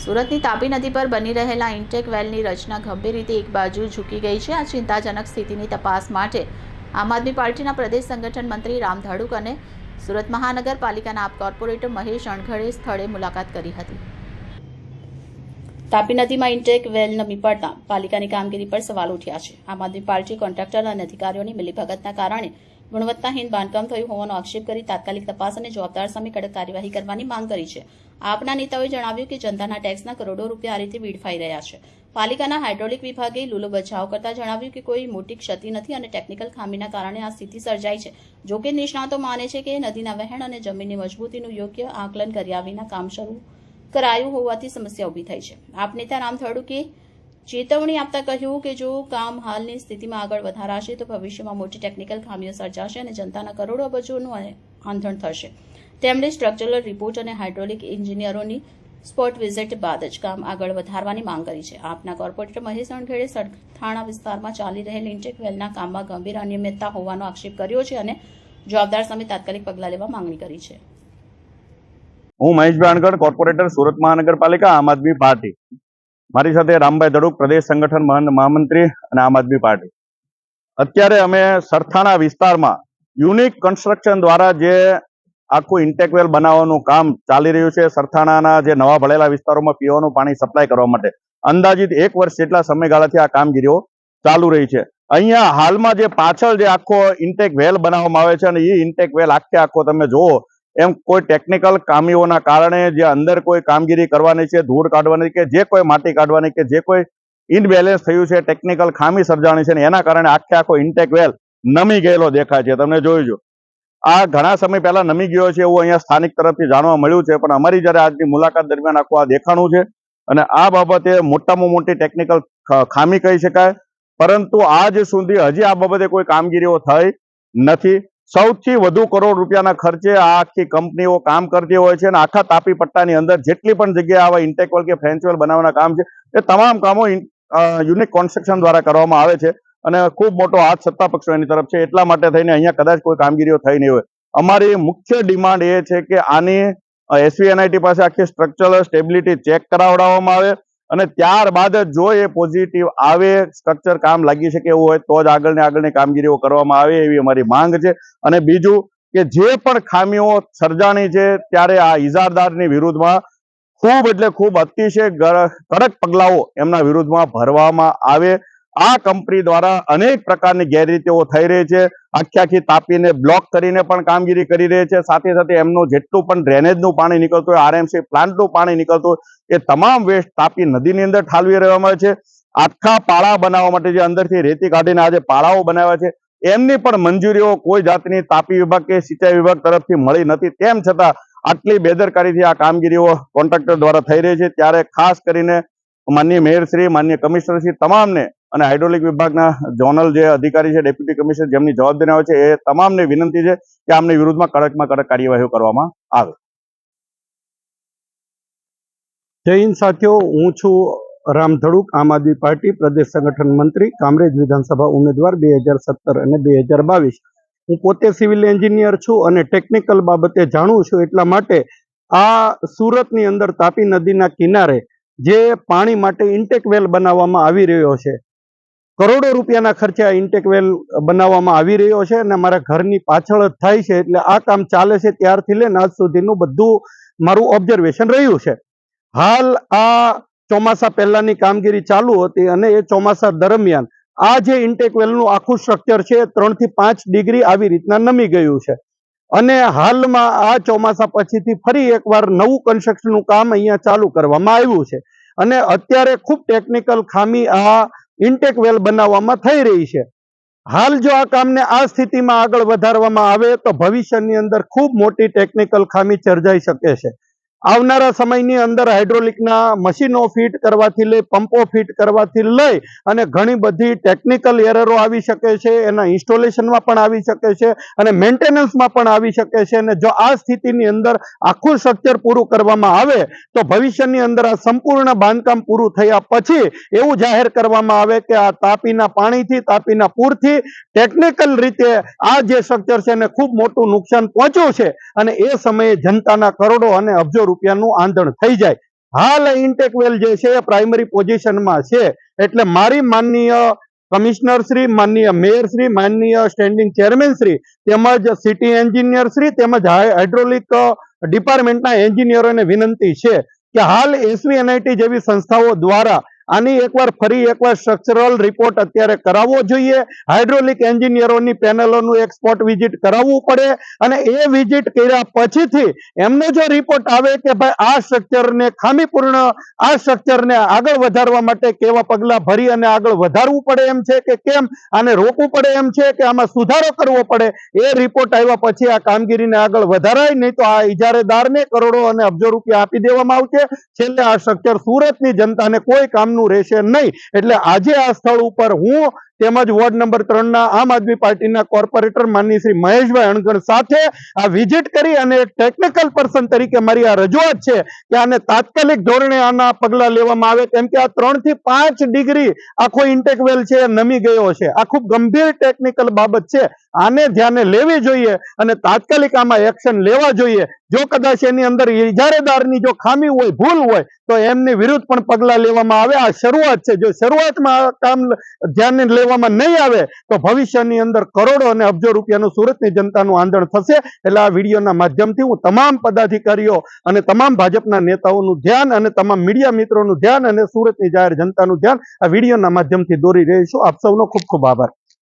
સુરતની તાપી નદી પર બની રહેલા ઇન્ટેક વેલની રચના ગંભીર રીતે એક બાજુ ઝૂકી ગઈ છે। આ ચિંતાજનક સ્થિતિની તપાસ માટે આમ આદમી પાર્ટીના પ્રદેશ સંગઠન મંત્રી રામ ધડુક અને સુરત મહાનગરપાલિકાના આપ કોર્પોરેટર મહેશ અણઘડે સ્થળે મુલાકાત કરી હતી। તાપી નદીમાં ઇન્ટેક વેલ નમી પડતા પાલિકાની કામગીરી પર સવાલ ઉઠ્યા છે। આમ આદમી પાર્ટી કોન્ટ્રાક્ટર અને અધિકારીઓની મિલીભગતના કારણે ગુણવત્તાહીન બાંધકામ થયું હોવાનો આક્ષેપ કરી તાત્કાલિક તપાસ અને જવાબદાર સામે કડક કાર્યવાહી કરવાની માંગ કરી છે। આપના નેતાઓએ જણાવ્યું કે જનતાના ટેક્સના કરોડો રૂપિયા આ રીતે વેડફાઈ રહ્યા છે। પાલિકાના હાઇડ્રોલિક વિભાગે લૂલો બચાવ કરતા જણાવ્યું કે કોઈ મોટી ક્ષતિ નથી અને ટેકનિકલ ખામીના કારણે આ સ્થિતિ સર્જાઈ છે। જોકે નિષ્ણાતો માને છે કે નદીના વહેણ અને જમીનની મજબૂતીનું યોગ્ય આકલન કર્યા વિના કામ શરૂ કરાયું હોવાથી સમસ્યા ઊભી થઈ છે। આપ નેતા રામ ધડુકે ચેતવણી આપતા કહ્યું કે જો કામ હાલની સ્થિતિમાં આગળ વધારાશે તો ભવિષ્યમાં મોટી ટેકનિકલ ખામીઓ સર્જાશે અને જનતાના કરોડો અબજોનું આંધણ થશે। તેમણે સ્ટ્રક્ચરલ રિપોર્ટ અને હાઇડ્રોલિક એન્જિનિયરોની સ્પોટ વિઝિટ બાદ જ કામ આગળ વધારવાની માંગ કરી છે। આપના કોર્પોરેટર મહેશ અણઘડે સડથાણા વિસ્તારમાં ચાલી રહેલ ઇન્ટેક વેલના કામમાં ગંભીર અનિયમિતતા હોવાનો આક્ષેપ કર્યો છે અને જવાબદાર સામે તાત્કાલિક પગલાં લેવા માંગણી કરી છે। હું મહેશભાઈ અણઘડ, કોર્પોરેટર સુરત મહાનગરપાલિકા, આમ આદમી પાર્ટી। મારી સાથે રામભાઈ ધડુક, પ્રદેશ સંગઠન મહામંત્રી અને આમ આદમી પાર્ટી। અત્યારે અમે સરથાણા વિસ્તારમાં યુનિક કન્સ્ટ્રક્શન દ્વારા જે આખું ઇન્ટેકવેલ બનાવવાનું કામ ચાલી રહ્યું છે, સરથાણાના જે નવા ભળેલા વિસ્તારોમાં પીવાનું પાણી સપ્લાય કરવા માટે અંદાજિત 1 વર્ષ જેટલા સમયગાળાથી આ કામગીરીઓ ચાલુ રહી છે। અહીંયા હાલમાં જે પાછળ જે આખો ઇન્ટેક વેલ બનાવવામાં આવે છે અને એ ઇન્ટેક વેલ આખો તમે જુઓ એમ કોઈ ટેકનિકલ ખામીઓના કારણે જે અંદર કોઈ કામગીરી કરવાની છે, ધૂળ કાઢવાની કે જે કોઈ માટી કાઢવાની કે જે કોઈ ઇનબેલેન્સ થયું છે, ટેકનિકલ ખામી સર્જાણી છે ને એના કારણે આખો ઇન્ટેક વેલ નમી ગયેલો દેખાય છે। તમે જોઈજો આ ઘણા સમય પહેલા નમી ગયો છે એવું અહીંયા સ્થાનિક તરફથી જાણવા મળ્યું છે, પણ અમારી જ્યારે આજની મુલાકાત દરમિયાન આખું આ દેખાણું છે અને આ બાબતે મોટામાં મોટી ટેકનિકલ ખામી કહી શકાય, પરંતુ આજ સુધી હજી આ બાબતે કોઈ કામગીરીઓ થઈ નથી। સૌથી વધુ કરોડ રૂપિયાના ખર્ચે આ આખી કંપનીઓ કામ કરતી હોય છે અને આખા તાપી પટ્ટાની અંદર જેટલી પણ જગ્યાએ આવા ઇન્ટેકવેલ કે ફ્રેન્ચવેલ બનાવવાના કામ છે એ તમામ કામો યુનિક કન્સ્ટ્રક્શન દ્વારા કરવામાં આવે છે અને ખૂબ મોટો હાથ સત્તા પક્ષો એની તરફ છે। એટલા માટે થઈને અહીંયા કદાચ કોઈ કામગીરીઓ થઈ નહીં હોય। અમારી મુખ્ય ડિમાન્ડ એ છે કે આની SVNIT પાસે આખી સ્ટ્રક્ચરલ સ્ટેબિલિટી ચેક કરાવડાવવામાં આવે અને ત્યારબાદ જો એ પોઝિટિવ આવે, સ્ટ્રક્ચર કામ લાગી શકે એવું હોય તો જ આગળની કામગીરીઓ કરવામાં આવે એવી અમારી માંગ છે। અને બીજું કે જે પણ ખામીઓ સર્જાણી છે ત્યારે આ ઇજારદારની વિરુદ્ધમાં ખૂબ એટલે ખૂબ અતિશય કડક પગલાઓ એમના વિરુદ્ધમાં ભરવામાં આવે। આ કંપની દ્વારા અનેક પ્રકારની ગેરરીતિઓ થઈ રહી છે, આખી તાપીને બ્લોક કરીને પણ કામગીરી કરી રહી છે। સાથે સાથે એમનું જેટલું પણ ડ્રેનેજનું પાણી નીકળતું હોય, RMC પ્લાન્ટનું પાણી નીકળતું હોય એ તમામ વેસ્ટ તાપી નદીની અંદર ઠાલવી રહેવામાં આવે છે। આખા પાળા બનાવવા માટે જે અંદરથી રેતી કાઢીને આજે પાળાઓ બનાવ્યા છે એમની પણ મંજૂરીઓ કોઈ જાતની તાપી વિભાગ કે સિંચાઈ વિભાગ તરફથી મળી નથી। તેમ છતાં આટલી બેદરકારીથી આ કામગીરીઓ કોન્ટ્રાક્ટર દ્વારા થઈ રહી છે। ત્યારે ખાસ કરીને માનનીય મેયરશ્રી, માનનીય કમિશનરશ્રી તમામને અને હાઇડ્રોલિક વિભાગના ઝોનલ જે અધિકારી છે, ડેપ્યુટી કમિશનર જેમની જવાબદારી આવે છે એ તમામને વિનંતી છે કે આમની વિરુદ્ધમાં કડકમાં કડક કાર્યવાહીઓ કરવામાં આવે। જય હિન્દ સાથીઓ, હું છું રામ ધડુક, આમ આદમી પાર્ટી પ્રદેશ સંગઠન મંત્રી, કામરેજ વિધાનસભા ઉમેદવાર 2017 અને 2022। હું પોતે સિવિલ એન્જિનિયર છું અને ટેકનિકલ બાબતે જાણું છું। એટલા માટે આ સુરતની અંદર તાપી નદીના કિનારે જે પાણી માટે ઇન્ટેક વેલ બનાવવામાં આવી રહ્યો છે, કરોડો રૂપિયાના ખર્ચે આ ઇન્ટેક વેલ બનાવવામાં આવી રહ્યો છે અને મારા ઘરની પાછળ જ થાય છે। એટલે આ કામ ચાલે છે ત્યારથી લઈને આજ સુધીનું બધું મારું ઓબ્ઝર્વેશન રહ્યું છે। હાલ આ ચોમાસા પહેલાની કામગીરી ચાલુ હતી અને એ ચોમાસા દરમિયાન આ જે ઇન્ટેક વેલનું આખું સ્ટ્રક્ચર છે 3 થી 5 ડિગ્રી આવી રીતના નમી ગયું છે અને હાલમાં આ ચોમાસા પછીથી ફરી એકવાર નવું કન્સ્ટ્રક્શનનું કામ અહીંયા ચાલુ કરવામાં આવ્યું છે અને અત્યારે ખૂબ ટેકનિકલ ખામી આ ઇન્ટેક વેલ બનાવવામાં થઈ રહી છે। હાલ જો આ કામને આ સ્થિતિમાં આગળ વધારવામાં આવે તો ભવિષ્યની અંદર ખૂબ મોટી ટેકનિકલ ખામી સર્જાઈ શકે છે। આવનારા સમયની અંદર હાઇડ્રોલિકના મશીનો ફિટ કરવાથી લઈ, પંપો ફિટ કરવાથી લઈ અને ઘણી બધી ટેકનિકલ એરરો આવી શકે છે, એના ઇન્સ્ટોલેશનમાં પણ આવી શકે છે અને મેન્ટેનન્સમાં પણ આવી શકે છે। અને જો આ સ્થિતિની અંદર આખું સ્ટ્રક્ચર પૂરું કરવામાં આવે તો ભવિષ્યની અંદર આ સંપૂર્ણ બાંધકામ પૂરું થયા પછી એવું જાહેર કરવામાં આવે કે આ તાપીના પાણીથી, તાપીના પૂરથી ટેકનિકલ રીતે આ જે સ્ટ્રક્ચર છે એને ખૂબ મોટું નુકસાન પહોંચ્યું છે અને એ સમયે જનતાના કરોડો અને અબજો રૂપિયાનું આંધણ થઈ જાય। હાલ ઇન્ટેક વેલ જે છે એ પ્રાઇમરી પોઝિશનમાં છે. એટલે મારી માનનીય કમિશનર શ્રી, માનનીય મેયર શ્રી, માનનીય સ્ટેન્ડિંગ ચેરમેન શ્રી તેમજ સિટી એન્જિનિયર શ્રી તેમજ હાઇડ્રોલિક ડિપાર્ટમેન્ટના એન્જિનિયરોને વિનંતી છે કે હાલ SVNIT જેવી સંસ્થાઓ દ્વારા આની ફરી એકવાર સ્ટ્રક્ચરલ રિપોર્ટ અત્યારે કરાવવો જોઈએ. હાઇડ્રોલિક એન્જિનિયરોની પેનલોનું એક સ્પોટ વિઝિટ કરાવવું પડે અને એ વિઝિટ કર્યા પછીથી એમનો જો રિપોર્ટ આવે કે ભાઈ આ સ્ટ્રક્ચરને ખામીપૂર્ણ, આ સ્ટ્રક્ચરને આગળ વધારવા માટે કેવા પગલાં ભરી અને આગળ વધારવું પડે એમ છે કે કેમ, આને રોકવું પડે એમ છે કે આમાં સુધારો કરવો પડે, એ રિપોર્ટ આવ્યા પછી આ કામગીરીને આગળ વધારાય. નહીં તો આ ઇજારેદારને કરોડો અને અબજો રૂપિયા આપી દેવામાં આવશે. છેલ્લે આ સ્ટ્રક્ચર સુરતની જનતાને કોઈ કામનું રહેશે નહીં. એટલે આજે આ સ્થળ ઉપર હું તેમજ વોર્ડ નંબર 3 ના આમ આદમી પાર્ટીના કોર્પોરેટર માનની શ્રી મહેશભાઈ અણગણ સાથે આ વિઝિટ કરી અને ટેકનિકલ પર્સન તરીકે મારી આ રજૂઆત છે કે આને તાત્કાલિક ધોરણે આના પગલાં લેવામાં આવે, કેમ કે આ 3 થી 5 ડિગ્રી આખો ઇન્ટેક વેલ છે નમી ગયો છે. આ ખૂબ ગંભીર ટેકનિકલ બાબત છે. આને ધ્યાને લેવી જોઈએ અને તાત્કાલિક આમાં એક્શન લેવા જોઈએ. જો કદાચ એની અંદર ઇજારેદારની જો ખામી હોય, ભૂલ હોય તો એમની વિરુદ્ધ પણ પગલાં લેવામાં આવે. આ શરૂઆત છે. જો શરૂઆતમાં આ કામ ધ્યાને લેવામાં નહીં આવે તો ભવિષ્યની અંદર કરોડો અને અબજો રૂપિયાનું સુરતની જનતાનું આંદોલન થશે. એટલે આ વિડીયોના માધ્યમથી હું તમામ પદાધિકારીઓ અને તમામ ભાજપના નેતાઓનું ધ્યાન અને તમામ મીડિયા મિત્રોનું ધ્યાન અને સુરતની જાહેર જનતાનું ધ્યાન આ વિડીયોના માધ્યમથી દોરી રહી છું. આપ સૌનો ખૂબ ખૂબ આભાર.